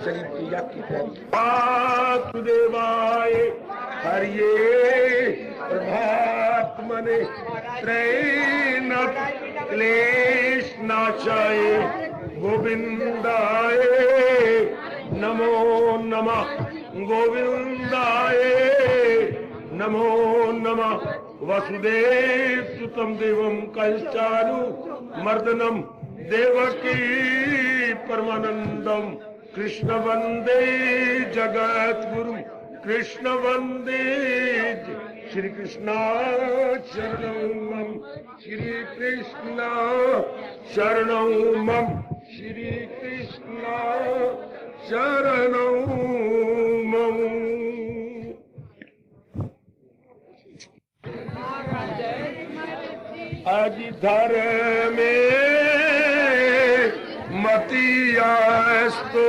शरीर की याद की तैयारी। वासुदेवाय हरिये प्रभात्मने त्रैनाथ क्लेश नाशाय गोविंदाय नमो नमः। गोविंदाय नमो नमः। वसुदेव सुतम देवम कंचानु मर्दनम देवकी परमानंदम कृष्ण वंदे जगत गुरु कृष्ण वंदे। श्री कृष्णा शरणं मम श्री कृष्णा शरणं मम श्री कृष्णा शरणं मम। अधिधर में मतियास्तो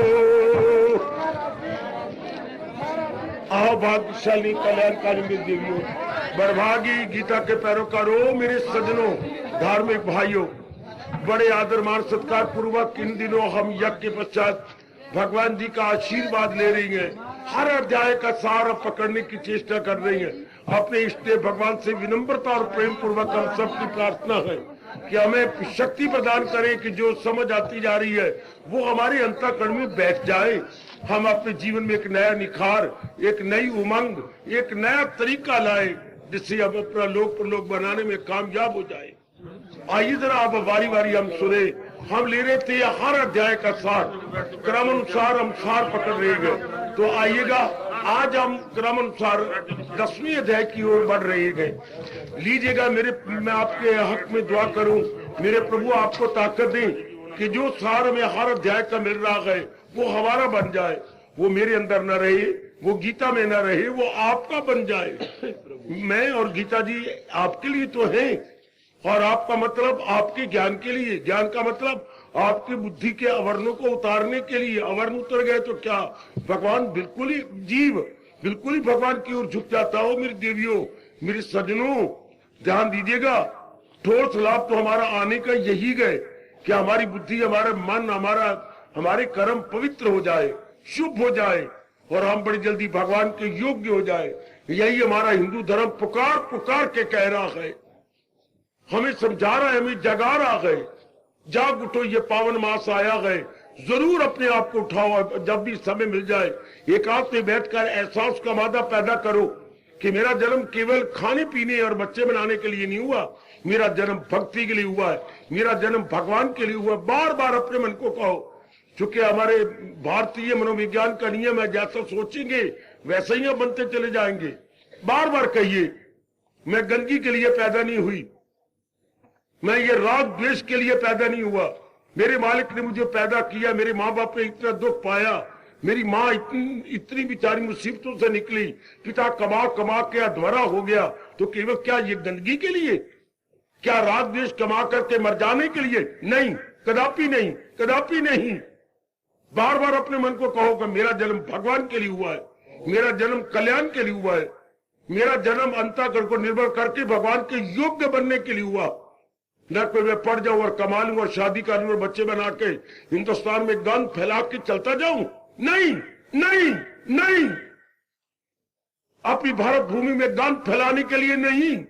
भाग्यशाली कल्याणकारी मेरी देवियों, बड़भागी गीता के पैरोकारों, मेरे सजनों, धार्मिक भाइयों, बड़े आदर मान सत्कार पूर्वक इन दिनों हम यज्ञ के पश्चात भगवान जी का आशीर्वाद ले रही हैं। हर अध्याय का सार पकड़ने की चेष्टा कर रही हैं। अपने इष्ट भगवान से विनम्रता और प्रेम पूर्वक हम सबकी प्रार्थना है कि हमें शक्ति प्रदान करें कि जो समझ आती जा रही है वो हमारे अंतःकरण में बैठ जाए। हम अपने जीवन में एक नया निखार, एक नई उमंग, एक नया तरीका लाए जिससे हम अपना लोक प्रलोक बनाने में कामयाब हो जाए। आइए जरा अब बारी बारी हम सुने। हम ले रहे थे हर अध्याय का सार, क्रम अनुसार हम सार पकड़ रहे हैं। तो आइएगा, आज हम क्रम अनुसार 10वें अध्याय की ओर बढ़ रहे हैं। लीजिएगा, मैं आपके हक में दुआ करूं, मेरे प्रभु आपको ताकत दें कि जो सार हमें हर अध्याय का मिल रहा है वो हमारा बन जाए। वो मेरे अंदर न रहे, वो गीता में न रहे, वो आपका बन जाए। मैं और गीता जी आपके लिए तो हैं, और आपका मतलब आपके ज्ञान के लिए, ज्ञान का मतलब आपकी बुद्धि के अवरणों को उतारने के लिए। अवर्ण उतर गए तो क्या भगवान बिल्कुल ही जीव बिल्कुल ही भगवान की ओर झुक जाता हो। मेरी देवियों, मेरे सजनों, ध्यान दीजिएगा। ठोस लाभ तो हमारा आने का यही गए कि हमारी बुद्धि, हमारा मन, हमारे कर्म पवित्र हो जाए, शुभ हो जाए और हम बड़ी जल्दी भगवान के योग्य हो जाए। यही हमारा हिंदू धर्म पुकार पुकार के कह रहा है, हमें समझा रहा है, हमें जगा रहा है। जाग उठो, ये पावन मास आया है, जरूर अपने आप को उठाओ। जब भी समय मिल जाए एकांत में बैठकर एहसास का मादा पैदा करो कि मेरा जन्म केवल खाने पीने और बच्चे बनाने के लिए नहीं हुआ, मेरा जन्म भक्ति के लिए हुआ है, मेरा जन्म भगवान के लिए हुआ। बार बार अपने मन को कहो, चूंकि हमारे भारतीय मनोविज्ञान का नियम है, जैसा सोचेंगे वैसे ही बनते चले जाएंगे। बार बार कहिए, मैं गंदगी के लिए पैदा नहीं हुई, मैं ये राग द्वेष के लिए पैदा नहीं हुआ, मेरे मालिक ने मुझे पैदा किया। मेरे माँ बाप ने इतना दुख पाया, मेरी माँ इतनी बेचारी मुसीबतों से निकली, पिता कमा कमा के अधमरा हो गया, तो केवल क्या ये गंदगी के लिए? क्या राग द्वेष कमा करके मर जाने के लिए? नहीं, कदापि नहीं, कदापि नहीं। बार बार अपने मन को कहो कि मेरा जन्म भगवान के लिए हुआ है, मेरा जन्म कल्याण के लिए हुआ है, मेरा जन्म अंतःकरण को निर्भर करके भगवान के योग्य बनने के लिए हुआ। न कोई मैं पढ़ जाऊं और कमा लूं और शादी कर लूं और बच्चे बना के हिंदुस्तान में गंद फैला के चलता जाऊं। नहीं नहीं नहीं, अपनी भारत भूमि में गंद फैलाने के लिए नहीं,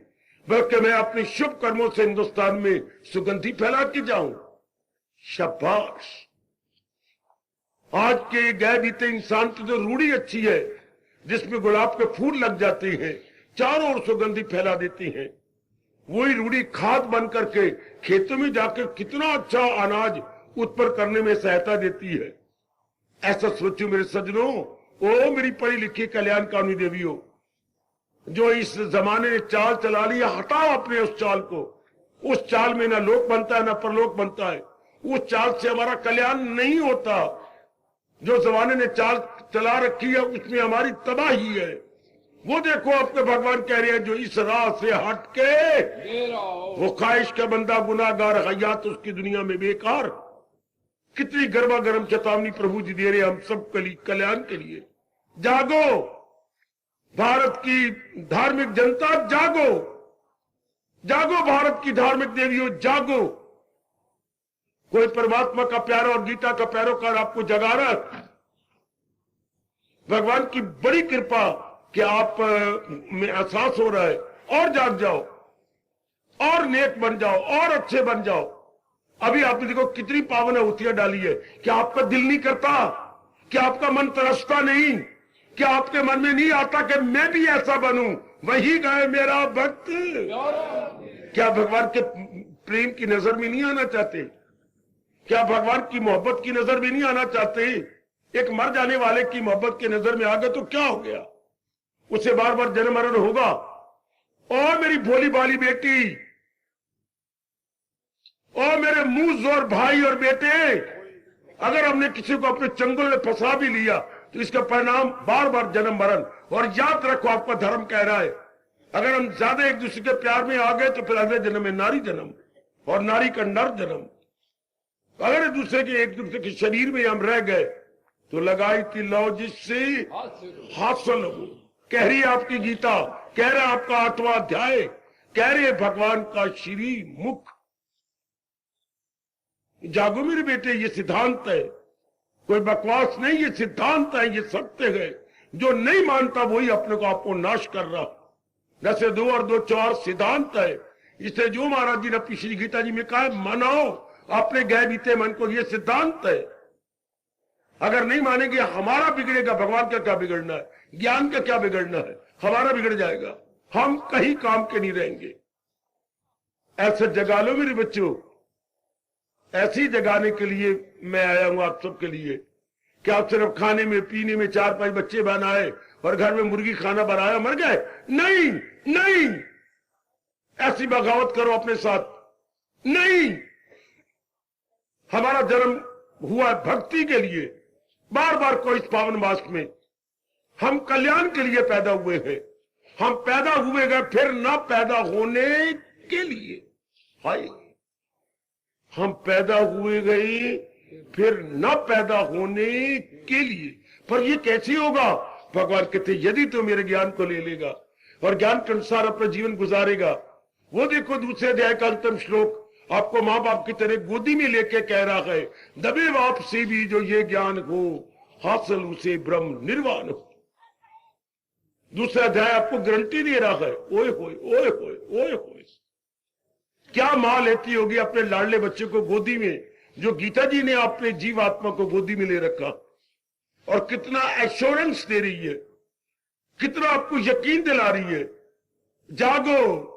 बल्कि मैं अपने शुभ कर्मों से हिंदुस्तान में सुगंधी फैला के जाऊं। शाबाश। आज के गए बीते इंसान की जो रूढ़ी अच्छी है, जिसमें गुलाब के फूल लग जाते हैं, चारों ओर सुगंधी फैला देती हैं, वही रूढ़ी खाद बन करके खेतों में जाकर कितना अच्छा अनाज उत्पन्न करने में सहायता देती है। ऐसा सोचो मेरे सजनों, ओ मेरी पढ़ी लिखी कल्याणकारी देवियों, जो इस जमाने ने चाल चला लिया, हटाओ अपने उस चाल को। उस चाल में ना लोक बनता है ना परलोक बनता है। उस चाल से हमारा कल्याण नहीं होता। जो जमाने ने चाल चला रखी है उसमें हमारी तबाही है। वो देखो, अपने भगवान कह रहे हैं, जो इस राह से हट के वो ख्वाहिश का बंदा गुनाहगार, हयात उसकी दुनिया में बेकार। कितनी गर्मा गर्म चेतावनी प्रभु जी दे रहे हैं हम सब कल्याण के लिए। जागो भारत की धार्मिक जनता, जागो जागो भारत की धार्मिक देवियों, जागो। कोई परमात्मा का प्यारा और गीता का पैरोकार आपको जगा रहा है, भगवान की बड़ी कृपा कि आप में एहसास हो रहा है, और जाग जाओ, और नेक बन जाओ, और अच्छे बन जाओ। अभी आपने देखो कितनी पावन आहुतियां डाली है। क्या आपका दिल नहीं करता? क्या आपका मन तरसता नहीं? क्या आपके मन में नहीं आता कि मैं भी ऐसा बनूं, वही गए मेरा भक्त? क्या भगवान के प्रेम की नजर में नहीं आना चाहते? क्या भगवान की मोहब्बत की नजर में नहीं आना चाहते? एक मर जाने वाले की मोहब्बत की नजर में आ गए तो क्या हो गया? उसे बार बार जन्म मरण होगा। और मेरी भोली भाली बेटी, और मेरे मुंह जोर भाई और बेटे, अगर हमने किसी को अपने चंगुल में फंसा भी लिया तो इसका परिणाम बार बार जन्म मरण। और याद रखो, आपका धर्म कह रहा है, अगर हम ज्यादा एक दूसरे के प्यार में आ गए तो फिर अगले जन्म में नारी जन्म, और नारी का नर जन्म। अगर एक दूसरे के शरीर में हम रह गए तो लगाई थी लो जिससे हासिल हो। कह रही है आपकी गीता, कह रहा है आपका 8वां अध्याय, कह रहे भगवान का श्री मुख। जागो मेरे बेटे, ये सिद्धांत है, कोई बकवास नहीं, ये सिद्धांत है, ये सत्य है। जो नहीं मानता वही अपने को आपको नाश कर रहा। जैसे 2 और 2 4 सिद्धांत है। इससे जो महाराज जी ने पिछली गीता जी में कहा, मनाओ अपने गए बीते मन को, ये सिद्धांत है। अगर नहीं मानेंगे, हमारा बिगड़ेगा, भगवान का क्या बिगड़ना है? ज्ञान का क्या बिगड़ना है? हमारा बिगड़ जाएगा, हम कहीं काम के नहीं रहेंगे। ऐसे जगा लो मेरे बच्चों। ऐसी जगाने के लिए मैं आया हूं आप सबके लिए कि आप सिर्फ खाने में पीने में 4-5 बच्चे बनाए और घर में मुर्गी खाना बनाया मर गए। नहीं नहीं, ऐसी बगावत करो अपने साथ नहीं। हमारा जन्म हुआ है भक्ति के लिए। बार बार को इस पावन मास में हम कल्याण के लिए पैदा हुए हैं। हम पैदा हुए गए फिर न पैदा होने के लिए। हाय, हम पैदा हुए गए फिर न पैदा होने के लिए। पर ये कैसे होगा? भगवान कहते यदि तो मेरे ज्ञान को ले लेगा और ज्ञान के अनुसार अपना जीवन गुजारेगा। वो देखो दूसरे अध्याय का अंतिम श्लोक आपको मां बाप की तरह गोदी में लेके कह रहा है, दबे बाप से भी जो ये ज्ञान हो हासिल उसे ब्रह्म निर्वाण हो। दूसरा अध्याय आपको गारंटी दे रहा है। ओए होए ओए होए ओए होए, क्या मां लेती होगी अपने लाडले बच्चे को गोदी में, जो गीता जी ने अपने जीवात्मा को गोदी में ले रखा, और कितना एश्योरेंस दे रही है, कितना आपको यकीन दिला रही है। जागो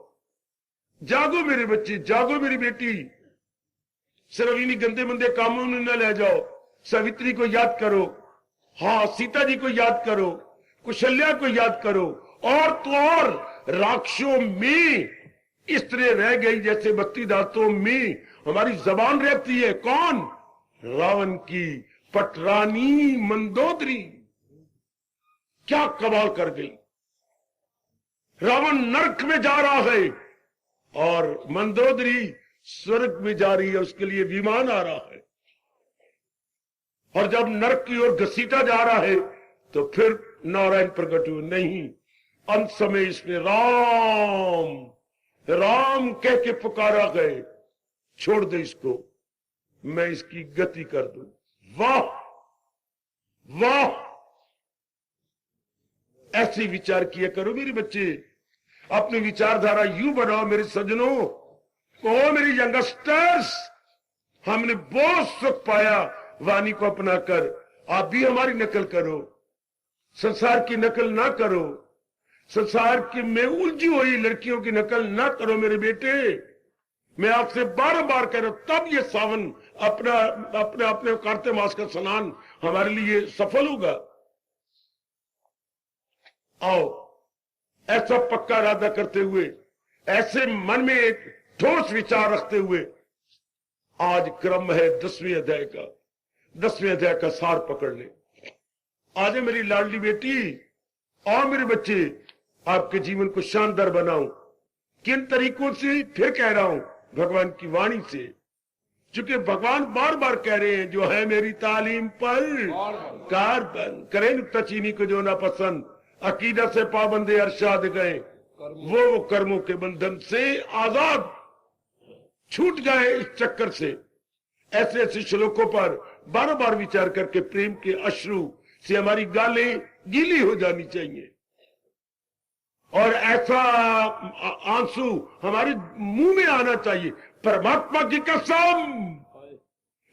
जागो मेरे बच्चे, जागो मेरी बेटी। सिर्फ इन्हीं गंदे मंदे कामों में न ले जाओ। सावित्री को याद करो, हाँ सीता जी को याद करो, कुशल्या को याद करो। और तो और राक्षसों में इस तरह रह गई जैसे 32 दांतों में हमारी जबान रहती है। कौन? रावण की पटरानी मंदोदरी। क्या कमाल कर गई। रावण नरक में जा रहा है और मंदोदरी स्वर्ग में जा रही है, उसके लिए विमान आ रहा है। और जब नरक की ओर घसीटा जा रहा है तो फिर नारायण प्रकट हुए। नहीं, अंत समय इसने राम राम कह के पुकारा गए, छोड़ दे इसको, मैं इसकी गति कर दूं। वाह वाह, ऐसे विचार किया करो मेरे बच्चे। अपनी विचारधारा यूं बनाओ मेरे सज्जनों। ओ मेरी यंगस्टर्स, हमने बहुत सुख पाया वाणी को अपनाकर। आप भी हमारी नकल करो, संसार की नकल ना करो। संसार की में उलझी हुई लड़कियों की नकल ना करो मेरे बेटे। मैं आपसे बार बार कह रहा हूं, तब ये सावन अपना अपने अपने कार्तिक मास का स्नान हमारे लिए सफल होगा। आओ, ऐसा पक्का इरादा करते हुए, ऐसे मन में एक ठोस विचार रखते हुए, आज क्रम है 10वें अध्याय का। 10वें अध्याय का सार पकड़ ले। आज मेरी लाडली बेटी और मेरे बच्चे, आपके जीवन को शानदार बनाऊं। किन तरीकों से? फिर कह रहा हूं, भगवान की वाणी से। क्योंकि भगवान बार बार कह रहे हैं, जो है मेरी तालीम पर कारबन करे नुक्ता चीनी को जो ना पसंद, अकीदा से पाबंदे अरशाद गए, वो कर्मों के बंधन से आजाद छूट जाए इस चक्कर से। ऐसे ऐसे श्लोकों पर बार बार विचार करके प्रेम के अश्रु से हमारी गालें गीली हो जानी चाहिए और ऐसा आंसू हमारे मुंह में आना चाहिए। परमात्मा की कसम,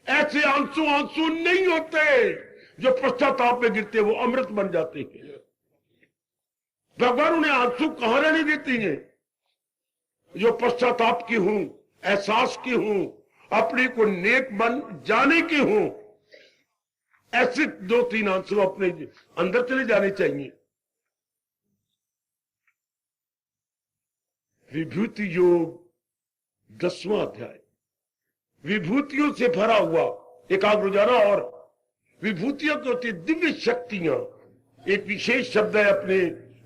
ऐसे आंसू आंसू नहीं होते जो पश्चाताप में गिरते, वो अमृत बन जाते हैं। भगवान उन्हें आंसू कहां रहने देती हैं? जो पश्चाताप की हूं, एहसास की हूं, अपने को नेक बन जाने की हूं, ऐसे 2-3 आंसू अपने अंदर चले जाने चाहिए। विभूति योग 10वां अध्याय, विभूतियों से भरा हुआ। एकाग्र हो जाना। और विभूतियों की होती दिव्य शक्तियां, एक विशेष शब्द है अपने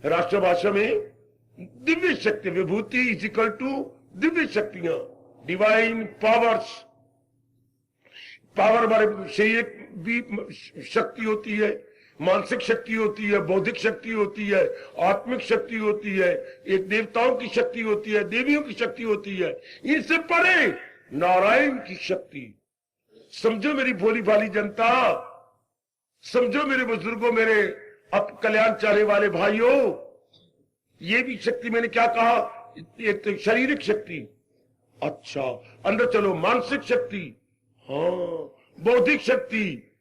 राष्ट्रभाषा में, दिव्य शक्ति। विभूति इज इक्वल टू दिव्य शक्तियां, डिवाइन पावर्स। पावर हमारे शरीर भी शक्ति होती है, मानसिक शक्ति होती है, बौद्धिक शक्ति होती है, आत्मिक शक्ति होती है, एक देवताओं की शक्ति होती है, देवियों की शक्ति होती है। इनसे परे नारायण की शक्ति। समझो मेरी भोली भाली जनता, समझो मेरे बुजुर्गों, मेरे अब कल्याण चाहने वाले भाइयों, ये भी शक्ति मैंने क्या कहा? एक तो शारीरिक शक्ति, अच्छा अंदर चलो मानसिक शक्ति, हाँ बौद्धिक शक्ति,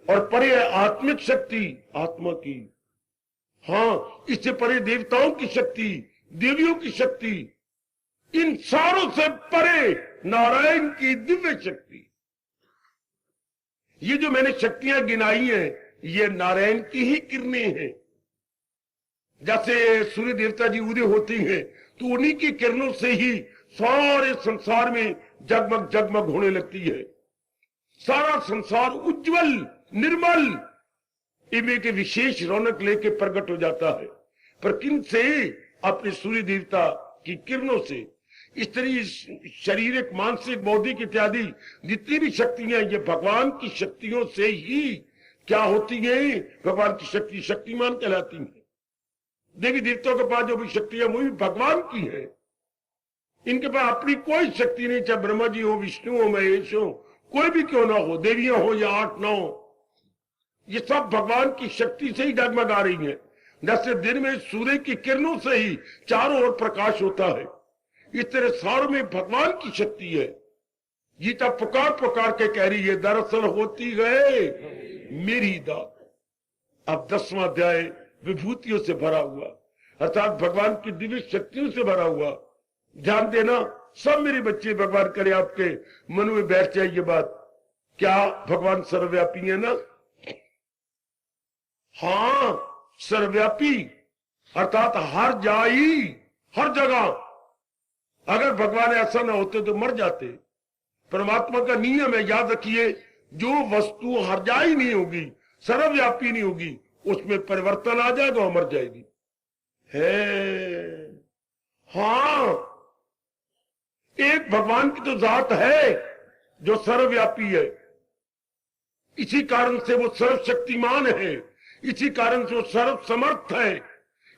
और परे है आत्मिक शक्ति, आत्मा की, हाँ इससे परे देवताओं की शक्ति, देवियों की शक्ति, इन सारों से परे नारायण की दिव्य शक्ति। ये जो मैंने शक्तियां गिनाई हैं, ये नारायण की ही किरणें हैं। जैसे सूर्य देवता जी उदय होती हैं तो उन्हीं की किरणों से ही सारे संसार में जगमग जगमग होने लगती है। सारा संसार उज्जवल निर्मल इनमें के विशेष रौनक लेके प्रकट हो जाता है। पर किन से? अपने सूर्य देवता की किरणों से। इस तरह शारीरिक, मानसिक, बौद्धिक इत्यादि जितनी भी शक्तियां, ये भगवान की शक्तियों से ही क्या होती है? भगवान की शक्ति शक्तिमान कहलाती है। देवी देवताओं के पास जो भी शक्तियां वो भी भगवान की है। इनके पास अपनी कोई शक्ति नहीं, चाहे ब्रह्मा जी हो, विष्णु हो, महेश हो, कोई भी क्यों ना हो, देवियां हो या 8-9, ये सब भगवान की शक्ति से ही डगमगा रही है। जैसे दिन में सूर्य की किरणों से ही चारों ओर प्रकाश होता है, इस तरह सारों में भगवान की शक्ति है। गीता पुकार पुकार के कह रही है, दरअसल होती है मेरी दात। अब 10वां अध्याय विभूतियों से भरा हुआ, अर्थात भगवान की दिव्य शक्तियों से भरा हुआ। ध्यान देना सब मेरे बच्चे, भगवान करे आपके मन में बैठ जाए ये बात। क्या भगवान सर्वव्यापी है ना? हाँ सर्वव्यापी, अर्थात हर जाई, हर जगह। अगर भगवान ऐसा ना होते तो मर जाते। परमात्मा का नियम है, याद रखिए, जो वस्तु हर जाई नहीं होगी, सर्वव्यापी नहीं होगी, उसमें परिवर्तन आ जाएगा और मर जाएगी। है हाँ, एक भगवान की तो जात है जो सर्वव्यापी है। इसी कारण से वो सर्वशक्तिमान है, इसी कारण से वो सर्व समर्थ है।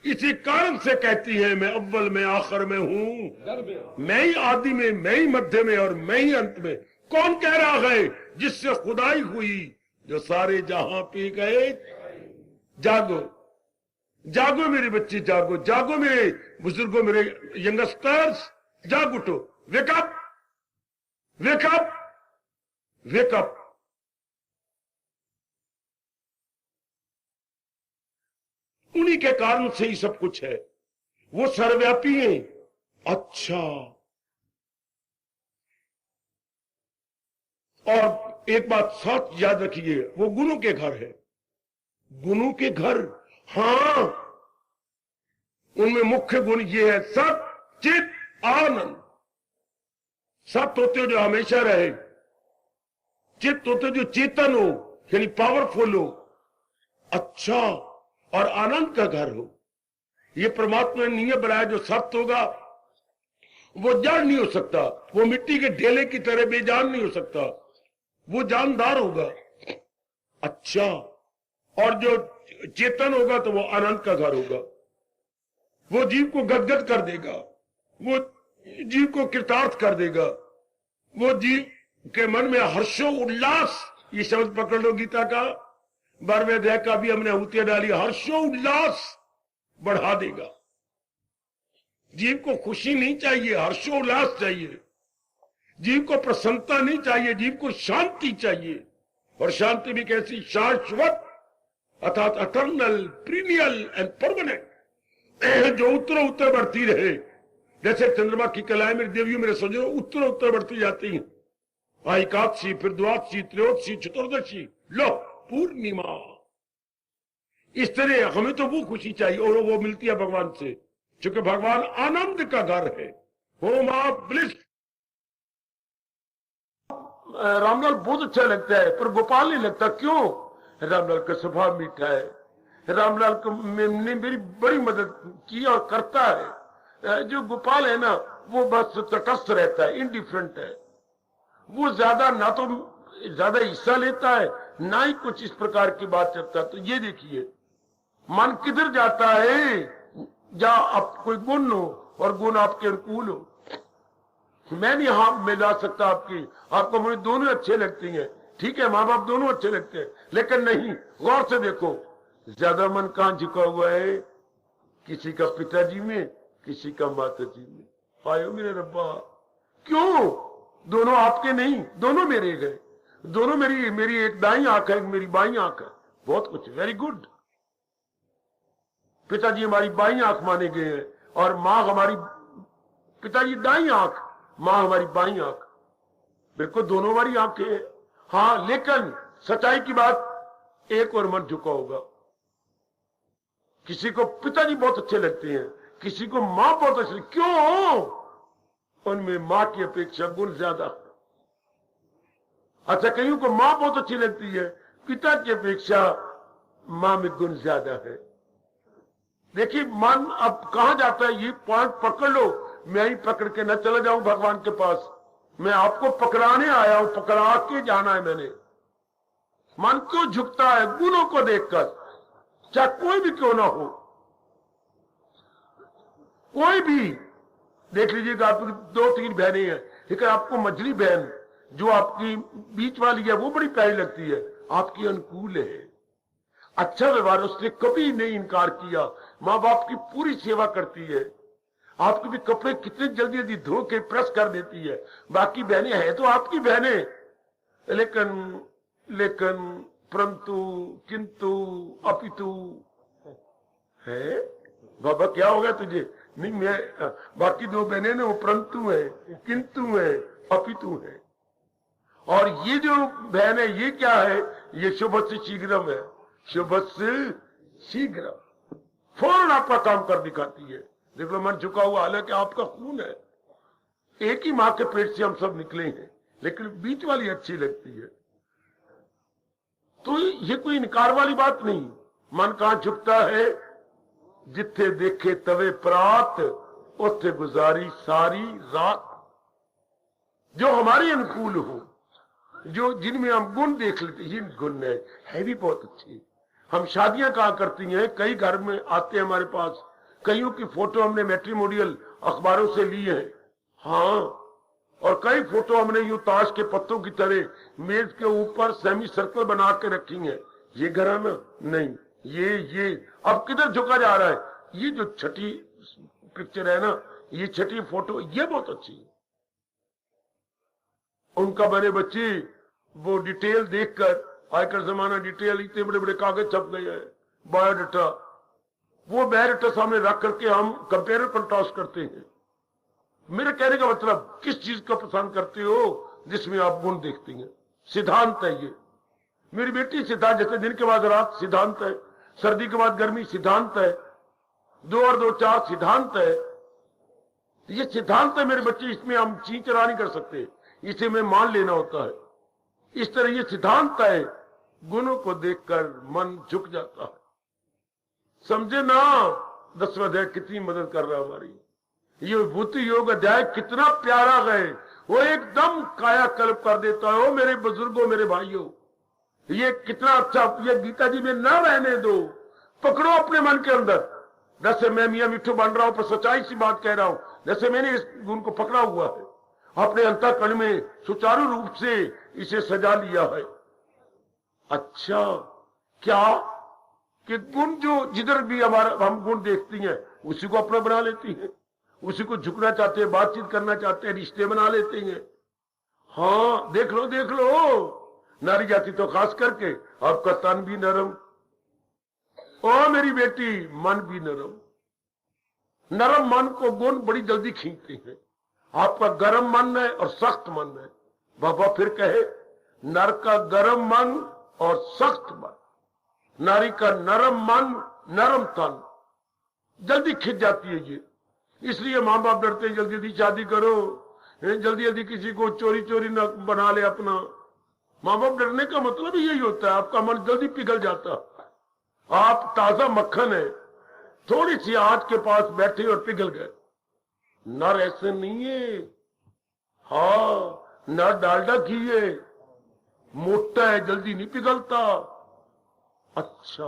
इसी कारण से कहती है, मैं अव्वल में आखिर में हूं, मैं ही आदि में, मैं ही मध्य में और मैं ही अंत में। कौन कह रहा है? जिससे खुदाई हुई, जो सारे जहां पी गए। जागो जागो मेरे बच्चे, जागो जागो मेरे बुजुर्गों, मेरे यंगस्टर्स, जाग उठो। Wake up, wake up, wake up. उन्हीं के कारण से ही सब कुछ है। वो सर्वव्यापी हैं। अच्छा, और एक बात साथ याद रखिए, वो गुणों के घर है। गुणों के घर, हाँ, उनमें मुख्य गुण ये है, सत चित आनंद। सत्य होते हो जो हमेशा रहे, चित्त होते जो चेतन हो, यानी पावरफुल हो, अच्छा, और आनंद का घर हो। ये परमात्मा ने नियम बनाया, जो सत्य होगा वो जड़ नहीं हो सकता, वो मिट्टी के ढेले की तरह बेजान नहीं हो सकता, वो जानदार होगा। अच्छा, और जो चेतन होगा तो वो आनंद का घर होगा। वो जीव को गदगद कर देगा, वो जीव को कृतार्थ कर देगा, वो जीव के मन में हर्षो उल्लास, ये शब्द पकड़ लो गीता का, बरवेदय का भी हमने आहुतियां डाली, हर्षोल्लास बढ़ा देगा। जीव को खुशी नहीं चाहिए, हर्षोल्लास चाहिए। जीव को प्रसन्नता नहीं चाहिए, जीव को शांति चाहिए। और शांति भी कैसी? शाश्वत, अर्थात अटर्नल, पीरियड एंड परमानेंट, जो उत्तर उत्तर बढ़ती रहे। जैसे चंद्रमा की कलाएं मेरे देवियों, मेरे सजनों, उत्तर उत्तर बढ़ती जाती हैं। एकादशी, फिर द्वादशी, त्रयोदशी, चतुर्दशी, लो पूर्णिमा। इस तरह हमें तो वो खुशी चाहिए और वो मिलती है भगवान से, क्योंकि भगवान आनंद का घर है, होम ऑफ ब्लिस। रामलाल बहुत अच्छा लगता है, पर गोपाल नहीं लगता। क्यों? रामलाल का स्वभाव मीठा है। रामलाल को ने मेरी बड़ी मदद की और करता है। जो गोपाल है ना, वो बस तटस्थ रहता है, इंडिफरेंट है। वो ज्यादा ना तो ज्यादा हिस्सा लेता है, ना ही कुछ इस प्रकार की बात करता। तो ये देखिए, मन किधर जाता है? जहां आप कोई गुण हो और गुण आपके अनुकूल हो। मैं नहीं हाथ मिला सकता आपको मुझे दोनों अच्छे लगती हैं, ठीक है, माँ बाप दोनों अच्छे लगते हैं, लेकिन नहीं, गौर से देखो, ज्यादा मन कहां झुका हुआ है? किसी का पिताजी में, किसी का माता जी में। आयो मेरे रब्बा, क्यों? दोनों आपके नहीं, दोनों मेरे गए। दोनों मेरी एक दाई आंख है, एक मेरी बाई आंख है। बहुत कुछ, वेरी गुड। पिताजी हमारी बाई आंख माने गए हैं और माँ हमारी, पिताजी दाई आंख, माँ हमारी बाई आंख। बिल्कुल दोनों हमारी आंखें हैं। हाँ, लेकिन सच्चाई की बात, एक और मन झुका होगा। किसी को पिताजी बहुत अच्छे लगते हैं, किसी को माँ बहुत अच्छी। क्यों? उनमें माँ की अपेक्षा गुण ज्यादा। अच्छा, कईयों को माँ बहुत अच्छी लगती है, पिता की अपेक्षा माँ में गुण ज्यादा है। देखिए, मन अब कहां जाता है, ये पॉइंट पकड़ लो। मैं ही पकड़ के न चला जाऊं भगवान के पास, मैं आपको पकड़ाने आया हूं, पकड़ा के जाना है मैंने। मन क्यों झुकता है? गुणों को देखकर, चाहे कोई भी क्यों ना हो, कोई भी। देख लीजिएगा, आपकी 2-3 बहनें हैं, लेकिन आपको मझली बहन जो आपकी बीच वाली है वो बड़ी प्यारी लगती है, आपकी अनुकूल है, अच्छा व्यवहार, उसने कभी नहीं इनकार किया, माँ बाप की पूरी सेवा करती है, आपके भी कपड़े कितने जल्दी जल्दी धो के प्रेस कर देती है। बाकी बहनें हैं तो आपकी बहनें, लेकिन परंतु, किंतु, अपितु है। बाबा क्या होगा तुझे? नहीं, मैं बाकी 2 बहनें ना, वो परंतु है, किंतु है, अपितु है। और ये जो बहन है, ये क्या है? ये शुभ से शीघ्रम है, शुभ से शीघ्र, फौरन आपका काम कर दिखाती है। देख लो, मन झुका हुआ, हालांकि आपका खून है, एक ही माँ के पेट से हम सब निकले हैं, लेकिन बीच वाली अच्छी लगती है। तो ये कोई इनकार वाली बात नहीं। मन कहां झुकता है? जिथे देखे तवे प्रात, उथे गुजारी सारी रात। जो हमारे अनुकूल हो, जो जिनमें हम गुण देख लेते, ये गुण है भी बहुत अच्छी। हम शादियां कहा करती हैं, कई घर में आते हैं हमारे पास, कईयों की फोटो हमने मैट्रिमोनियल अखबारों से ली है। हाँ, और कई फोटो हमने यूं ताश के पत्तों की तरह मेज के ऊपर सेमी सर्कल बना के रखी है। ये घराना नहीं, ये अब किधर झुका जा रहा है? ये जो छठी पिक्चर है ना, ये छठी फोटो, ये बहुत अच्छी है। उनका बने बच्चे वो डिटेल देखकर, आजकल जमाना डिटेल, इतने बड़े बड़े कागज छप गए हैं, बायोडाटा, वो बायोडाटा सामने रख करके हम कंपेयर कंट्रास्ट करते हैं। मेरे कहने का मतलब, किस चीज को पसंद करते हो जिसमें आप गुण देखते हैं? सिद्धांत है ये। मेरी बेटी सिद्धांत, जैसे दिन के बाद रात सिद्धांत है, सर्दी के बाद गर्मी सिद्धांत है, 2 और 2 4 सिद्धांत है। ये सिद्धांत है मेरे बच्चे, इसमें हम चींचरा नहीं कर सकते, इसे में मान लेना होता है। इस तरह ये सिद्धांत है, गुणों को देखकर मन झुक जाता है। समझे ना? 10वां अध्याय कितनी मदद कर रहा है हमारी। ये विभूति योग अध्याय कितना प्यारा है, वो एकदम कायाकल्प कर देता है। मेरे बुजुर्गों, मेरे भाइयों, ये कितना अच्छा, ये गीता जी में ना रहने दो, पकड़ो अपने मन के अंदर। जैसे मैं मियां मिठू बन रहा हूं, पर सच्चाई सी बात कह रहा हूं, जैसे मैंने इस गुण को पकड़ा हुआ है, अपने अंतःकरण में सुचारू रूप से इसे सजा लिया है। अच्छा, क्या कि गुण जो जिधर भी हमारा हम गुण देखती हैं उसी को अपना बना लेती हैं, उसी को झुकना चाहते हैं, बातचीत करना चाहते हैं, रिश्ते बना लेते हैं। हाँ देख लो देख लो, नारी जाति तो खास करके आपका तन भी नरम, ओ मेरी बेटी मन भी नरम। नरम मन को गुण बड़ी जल्दी खींचते हैं। आपका गर्म मन है और सख्त मन है। बाबा फिर कहे, नर का गर्म मन और सख्त मन, नारी का नरम मन नरम तन, जल्दी खिंच जाती है ये। इसलिए मां बाप डरते हैं जल्दी जल्दी शादी करो, जल्दी जल्दी किसी को चोरी चोरी न बना ले अपना। मां बाप डरने का मतलब यही होता है, आपका मन जल्दी पिघल जाता। आप ताजा मक्खन है, थोड़ी सी आग के पास बैठे और पिघल गए। नर ऐसे नहीं है। हाँ नर डालडा घी है, मोटा है, जल्दी नहीं पिघलता। अच्छा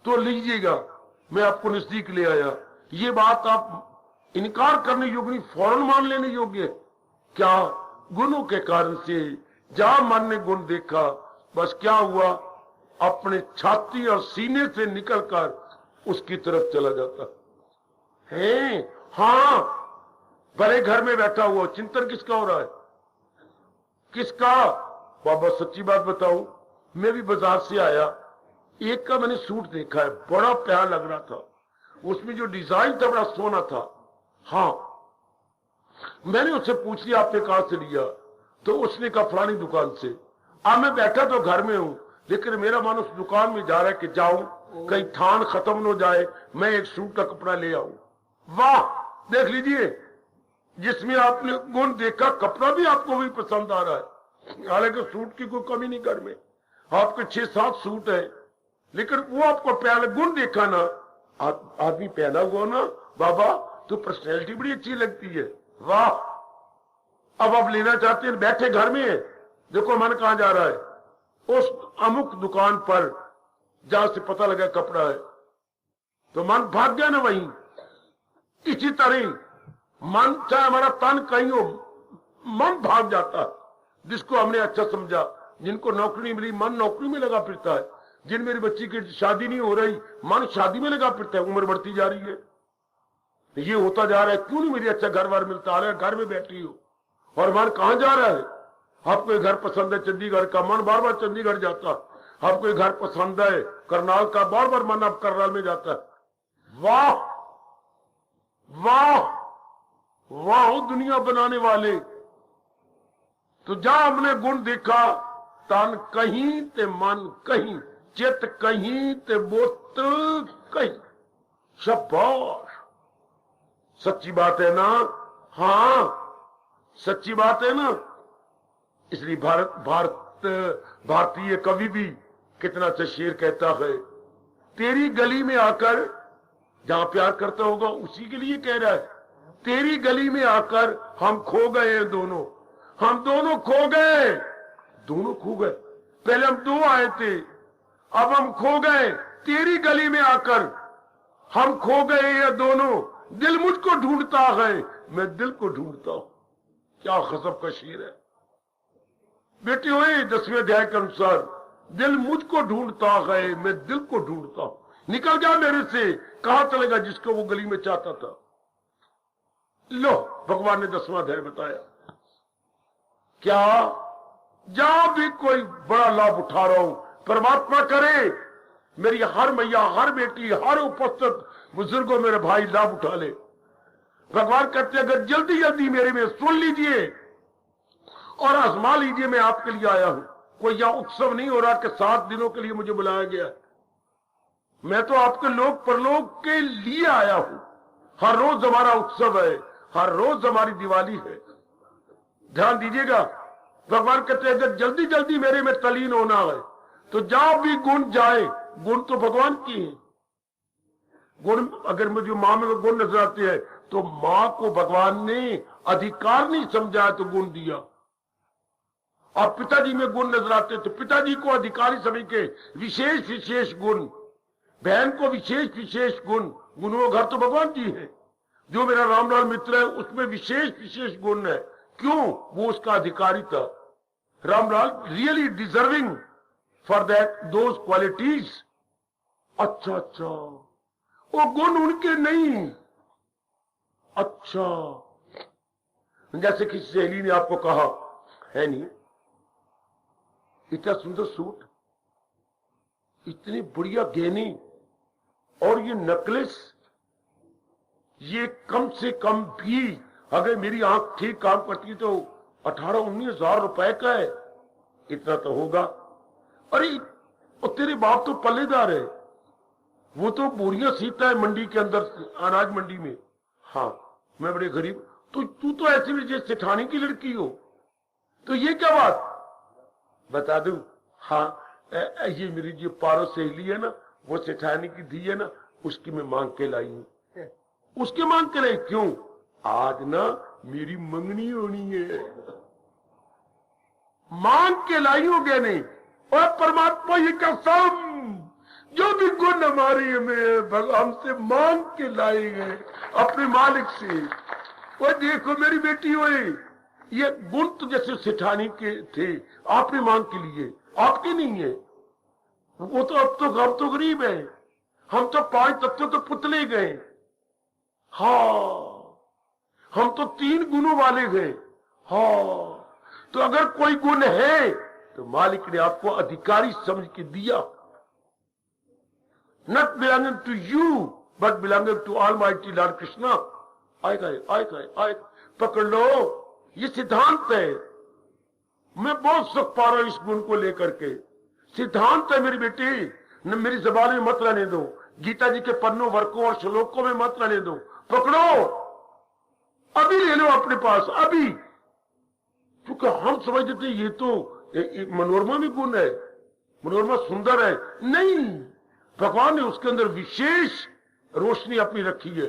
तो लीजिएगा, मैं आपको नजदीक ले आया। ये बात आप इनकार करने योग्य नहीं, फौरन मान लेने योग्य। क्या गुणों के कारण से जहां मन ने गुण देखा, बस क्या हुआ, अपने छाती और सीने से निकलकर उसकी तरफ चला जाता है। हाँ भले घर में बैठा हुआ, चिंतन किसका हो रहा है? किसका? बाबा सच्ची बात बताऊं, मैं भी बाजार से आया, एक का मैंने सूट देखा है, बड़ा प्यारा लग रहा था, उसमें जो डिजाइन था बड़ा सोना था। हाँ मैंने उससे पूछ लिया आपने कहां से लिया, तो उसने कहा फलानी दुकान से। अब मैं बैठा तो घर में हूं, लेकिन मेरा मन उस दुकान में जा रहा है कि जाऊं, कहीं थान खत्म न हो जाए, मैं एक सूट का कपड़ा ले आऊं। वाह देख लीजिए, जिसमें आपने गुण देखा, कपड़ा भी आपको भी पसंद आ रहा है। हालांकि सूट की कोई कमी नहीं घर में, आपके 6-7 सूट है, लेकिन वो आपको प्यारा गुण देखा ना, आदमी पहना हुआ ना, बाबा तो पर्सनैलिटी बड़ी अच्छी लगती है। वाह अब आप लेना चाहते हैं, बैठे घर में है, देखो मन कहां जा रहा है, उस अमुक दुकान पर जहां से पता लगा कपड़ा है, तो मन भाग गया ना वहीं। इसी तरह मन, चाहे हमारा तन कहीं हो, मन भाग जाता है। जिसको हमने अच्छा समझा, जिनको नौकरी नहीं मिली, मन नौकरी में लगा फिरता है। जिन मेरी बच्ची की शादी नहीं हो रही, मन शादी में लगा फिरता है। उम्र बढ़ती जा रही है, ये होता जा रहा है, क्यों नहीं मेरी अच्छा घर बार मिलता आ रहा है, घर में बैठी हो, और मन कहां जा रहा है? आपको घर पसंद है चंडीगढ़ का, मन बार बार चंडीगढ़ जाता। आपको घर पसंद है करनाल का, बार बार मन अब करनाल में जाता है। वाह वाह वाह दुनिया बनाने वाले। तो जहां हमने गुण देखा, तन कहीं ते मन कहीं, चित कहीं ते बोतल कहीं। शाबाश, सच्ची बात है ना? हाँ सच्ची बात है ना? इसलिए भारतीय कवि भी कितना अच्छा शेर कहता है, तेरी गली में आकर, जहां प्यार करता होगा उसी के लिए कह रहा है, तेरी गली में आकर हम खो गए हैं दोनों, हम दोनों खो गए, दोनों खो गए। पहले हम 2 आए थे, अब हम खो गए, तेरी गली में आकर हम खो गए हैं दोनों। दिल मुझको ढूंढता है, मैं दिल को ढूंढता हूं। क्या गजब का शेर है बेटी। हुई 10वें अध्याय के अनुसार, दिल मुझको ढूंढता है, मैं दिल को ढूंढता हूं। निकल जा मेरे से, कहां चलेगा जिसको वो गली में चाहता था। लो भगवान ने 10वां अध्याय बताया। क्या जहां भी कोई बड़ा लाभ उठा रहा हूं, परमात्मा करे मेरी हर मैया, हर बेटी, हर उपस्थित बुजुर्गों, मेरे भाई लाभ उठा ले। भगवान कहते हैं अगर जल्दी जल्दी मेरे में सुन लीजिए और आजमा लीजिए, मैं आपके लिए आया हूं। कोई यहां उत्सव नहीं हो रहा कि 7 दिनों के लिए मुझे बुलाया गया है। मैं तो आपके लोक परलोक के लिए आया हूं। हर रोज हमारा उत्सव है, हर रोज हमारी दिवाली है। ध्यान दीजिएगा, भगवान कहते हैं अगर जल्दी जल्दी मेरे में तलीन होना है, तो जहां भी गुण जाए, गुण तो भगवान की है। गुण अगर मुझे मां में गुण नजर आते हैं, तो मां को भगवान ने अधिकार नहीं समझा तो गुण दिया। और पिताजी में गुण नजर आते तो पिताजी को अधिकारी समझ के विशेष विशेष गुण, बहन को विशेष विशेष गुण। गुणों घर तो भगवान जी है। जो मेरा रामलाल मित्र है उसमें विशेष विशेष गुण है। क्यों? वो उसका अधिकारी था। Ramlal really deserving for that those qualities. अच्छा अच्छा, वो गुण उनके नहीं। अच्छा, जैसे किसी सहेली ने आपको कहा है नहीं, इतना सुंदर सूट, इतनी बढ़िया गहनी, और ये नेकलेस, ये कम से कम भी अगर मेरी आंख ठीक काम करती तो 18-19 हजार रुपए का है, इतना तो होगा। अरे और तेरे बाप तो पल्लेदार है, वो तो बोरियां सीता है मंडी के अंदर, अनाज मंडी में। हाँ, मैं बड़े गरीब, तो तू तो ऐसी भी जैसे सेठानी की लड़की हो, तो ये क्या बात बता दूं? हाँ, ये मेरी जो पारो सहेली है ना, वो सेठानी की धी है ना, उसकी मैं मांग के लाई हूं। उसके मांग के लाई क्यों? आज ना मेरी मंगनी होनी है, मांग के लाई हो गया नहीं। और परमात्मा ये कसम, जो भी गुण हमारे में हमसे मांग के लाए गए अपने मालिक से। और देखो मेरी बेटी हुई, ये गुण तो जैसे सेठानी के थे, आपने मांग के लिए, आपके नहीं है। वो तो अब तो हम तो गरीब है, हम तो 5 तत्व तो पुतले गए। हाँ, हम तो 3 गुणों वाले गए। हाँ, तो अगर कोई गुण है तो मालिक ने आपको अधिकारी समझ के दिया। Not belonging to you but belonging to almighty lord Krishna. आएगा, पकड़ लो, ये सिद्धांत है। मैं बहुत सुख पा रहा हूं इस गुण को लेकर के। सिद्धांत है मेरी बेटी, न मेरी जबान में मत रहने दो, गीता जी के पन्नों वर्कों और श्लोकों में मत रहने दो। पकड़ो, अभी ले लो अपने पास, अभी। क्योंकि हम समझते थे ये तो मनोरमा में गुण है, मनोरमा सुंदर है। नहीं, भगवान ने उसके अंदर विशेष रोशनी अपनी रखी है,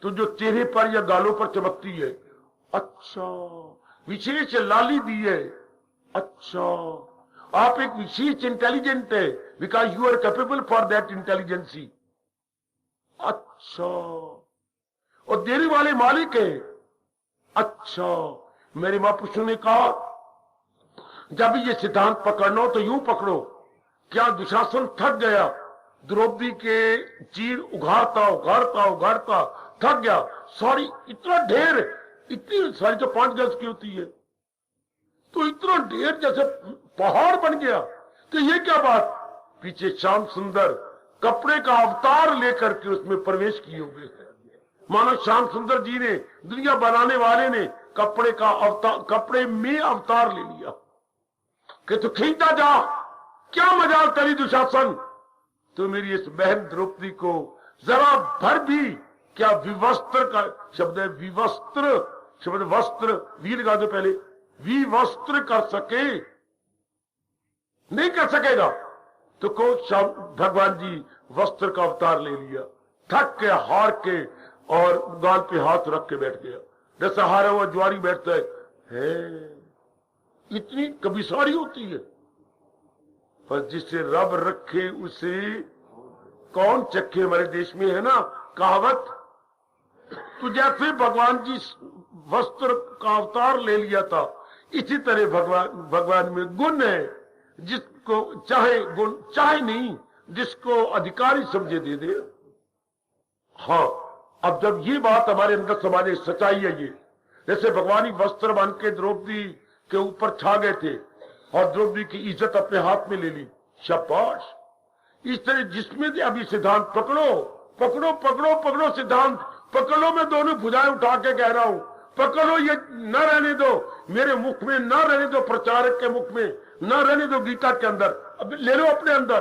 तो जो चेहरे पर या गालों पर चमकती है। अच्छा, विशेष लाली दी है। अच्छा, आप एक विशेष इंटेलिजेंट है, because you are capable for that intelligency. अच्छा, और देने वाले मालिक है। अच्छा, मेरे महापुरुषों ने कहा जब ये सिद्धांत पकड़ना हो तो यूं पकड़ो। क्या दुशासन थक गया, द्रौपदी के चीर उघाड़ता थक गया। सॉरी, इतना ढेर, इतनी सारी तो 5 गज की होती है, तो इतना ढेर जैसे पहाड़ बन गया। तो ये क्या बात? पीछे श्याम सुंदर कपड़े का अवतार लेकर के उसमें प्रवेश किए हुए हैं। मानो श्याम सुंदर जी ने, दुनिया बनाने वाले ने कपड़े का अवतार, कपड़े में अवतार ले लिया कि तू खींचा जा, क्या मजाल करी दुशासन। तो मेरी इस बहन द्रौपदी को जरा भर भी, क्या विवस्त्र का शब्द है, विवस्त्र शब्द, वस्त्र वी लगा दो पहले, विवस्त्र कर सके, नहीं कर सकेगा। तो भगवान जी वस्त्र का अवतार ले लिया, थक के हार के, और गाल पे हाथ रख के बैठ गया, जैसा हारा हुआ ज्वारी बैठता है। इतनी कबिसारी होती है, पर जिसे रब रखे उसे कौन चखे, हमारे देश में है ना कहावत। तो जैसे भगवान जी वस्त्र का अवतार ले लिया था, इसी तरह भगवान में गुण है, जिसको चाहे गुण, चाहे नहीं, जिसको अधिकारी समझे दे दे। हाँ, अब जब ये बात हमारे अंदर समाज सच्चाई है, ये जैसे भगवान ही वस्त्र बन के द्रौपदी के ऊपर छा गए थे और द्रौपदी की इज्जत अपने हाथ में ले ली, शाबाश। इस तरह जिसमें भी अभी सिद्धांत पकड़ो, पकड़ो पकड़ो पकड़ो, सिद्धांत पकड़ो। मैं दोनों भुजाएं उठा के कह रहा हूं, पकड़ो, ये न रहने दो मेरे मुख में, न रहने दो प्रचारक के मुख में, न रहने दो गीता के अंदर, अब ले लो अपने अंदर।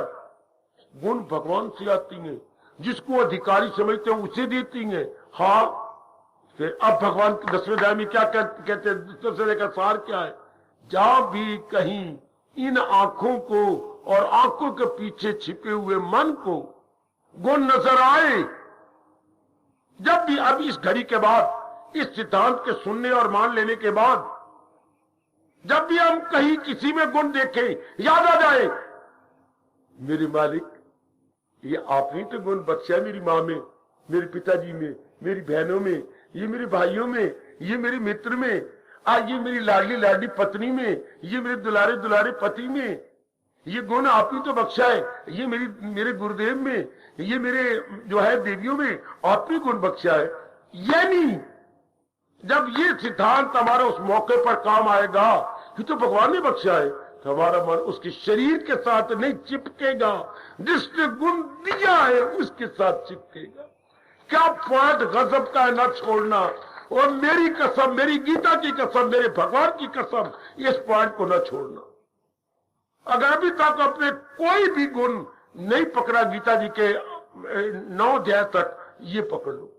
गुण भगवान से आती हैं, जिसको अधिकारी समझते हैं उसे देती हैं। हाँ, फिर अब भगवान के 10वें अध्याय में क्या कहते हैं, दूसरे का सार क्या है? जहां भी कहीं इन आंखों को और आंखों के पीछे छिपे हुए मन को गुण नजर आए, जब भी, अब इस घड़ी के बाद, इस सिद्धांत के सुनने और मान लेने के बाद, जब भी हम कहीं किसी में गुण देखें, याद आ जाए, मेरे मालिक, ये आपने तो गुण बख्शा मेरी माँ में, मेरे पिताजी में, मेरी बहनों में, ये मेरे भाइयों में, ये मेरे मित्र में, आज ये मेरी लाडली लाडली पत्नी में, ये मेरे दुलारे दुलारे पति में। ये गुण आप ही तो बख्शा है, ये मेरे गुरुदेव में, ये मेरे जो है देवियों में आप ही गुण बख्शा है। यानी जब ये सिद्धांत हमारा उस मौके पर काम आएगा कि तो भगवान ने बख्शा है, तो हमारा मन उसके शरीर के साथ नहीं चिपकेगा, जिसने गुण दिया है उसके साथ चिपकेगा। क्या पॉइंट गजब का है, न छोड़ना। और मेरी कसम, मेरी गीता की कसम, मेरे भगवान की कसम, इस पॉइंट को न छोड़ना। अगर अभी तक अपने कोई भी गुण नहीं पकड़ा गीता जी के 9 अध्याय तक, ये पकड़ लो।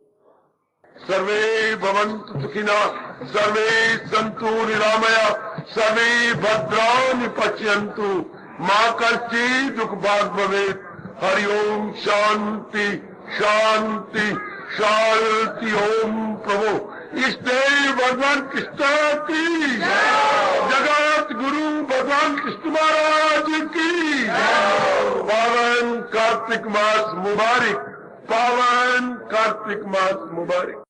सर्वे भवन्तु सुखिनः, सर्वे सन्तु निरामया, सर्वे भद्राणि पश्यन्तु, मा कश्चित् दुःखभाग् भवेत्। हरि ओम शांति शांति शांति। ओम प्रभु इष्टदेव भगवान कृष्ण की, जगत गुरु भगवान कृष्ण महाराज की। पावन कार्तिक मास मुबारक, पावन कार्तिक मास मुबारक।